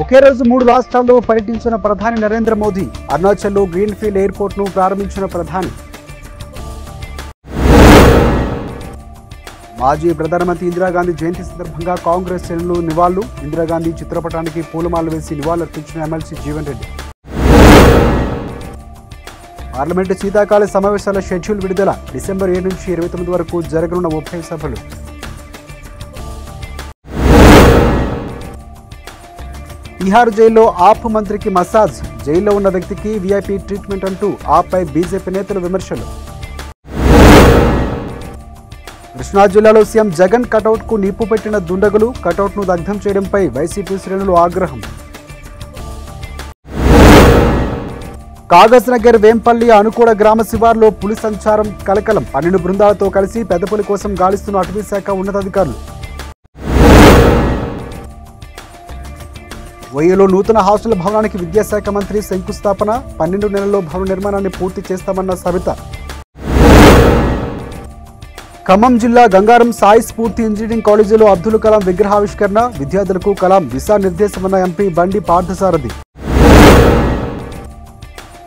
ఒకే రోజు 3 రాష్ట్రాల్లో పర్యటించిన ప్రధాని నరేంద్ర మోదీ. అరుణాచల్లో గ్రీన్ఫీల్డ్ ఎయిర్పోర్ట్ను ప్రారంభించిన ప్రధాని. మాజీ ప్రధానమంత్రి ఇందిరాగాంధీ జయంతి సందర్భంగా కాంగ్రెస్ శ్రేణులు నివాళులు. ఇందిరాగాంధీ చిత్రపటానికి పూలమాలలు వేసి నివాళులర్పించిన ఎమ్మెల్సీ జీవన్ రెడ్డి. పార్లమెంటు శీతాకాల సమావేశాల షెడ్యూల్ విడుదల. డిసెంబర్ 7 నుంచి 29 వరకు జరగనున్న ఉభయ సభలు. తిహార్ జైల్లో ఆప్ మంత్రికి మసాజ్. జైల్లో ఉన్న వ్యక్తికి వీఐపీ ట్రీట్మెంట్ అంటూ ఆప్పై బీజేపీ నేతలు విమర్శలు. కృష్ణా జిల్లాలో సీఎం జగన్ కటౌట్కు నిప్పు పెట్టిన దుండగులు. కటౌట్ను దగ్ధం చేయడంపై వైసీపీ శ్రేణులు ఆగ్రహం. కాగజ్ నగర్ వేంపల్లి అనుకోడ గ్రామ శివార్లో పులి సంచారం కలకలం. 12 బృందాలతో కలిసి పెద్దపులి కోసం గాలిస్తున్న అటవీ శాఖ ఉన్నతాధికారులు. వయ్యలో నూతన హాస్టల్ భవనానికి విద్యాశాఖ మంత్రి శంకుస్థాపన. 12 నెలల్లో భవన నిర్మాణాన్ని పూర్తి చేస్తామన్న సవిత. ఖమ్మం జిల్లా గంగారం సాయి స్ఫూర్తి ఇంజనీరింగ్ కాలేజీలో అబ్దుల్ కలాం విగ్రహావిష్కరణ. విద్యార్థులకు కలాం దిశా నిర్దేశమన్న ఎంపీ బండి పార్థసారథి.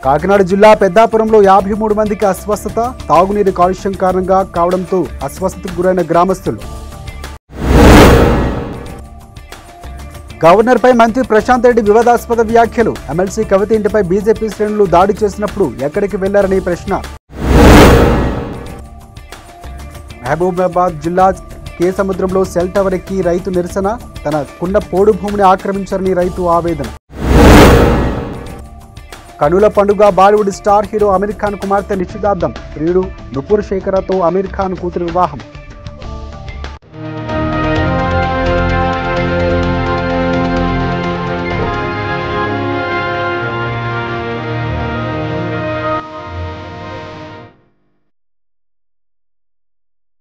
కాకినాడ జిల్లా పెద్దాపురంలో 53 మందికి అస్వస్థత. తాగునీరు కాలుష్యం కారణంగా కావడంతో అస్వస్థతకు గురైన గ్రామస్తులు. గవర్నర్పై మంత్రి ప్రశాంత్ రెడ్డి వివాదాస్పద వ్యాఖ్యలు. ఎమ్మెల్సీ కవిత ఇంటిపై బీజేపీ శ్రేణులు దాడి చేసినప్పుడు ఎక్కడికి వెళ్లారని ప్రశ్న. మహబూబాబాద్ జిల్లా కేసముద్రంలో సెల్ టవర్ ఎక్కి రైతు నిరసన. తన కుండ పోడు భూమిని ఆక్రమించారని రైతు ఆవేదన. కనుల పండుగ బాలీవుడ్ స్టార్ హీరో అమీర్ ఖాన్ కుమార్తె నిశ్చితార్థం. ప్రియుడు నుపూర్ శేఖరతో అమీర్ ఖాన్ కూతురు వివాహం.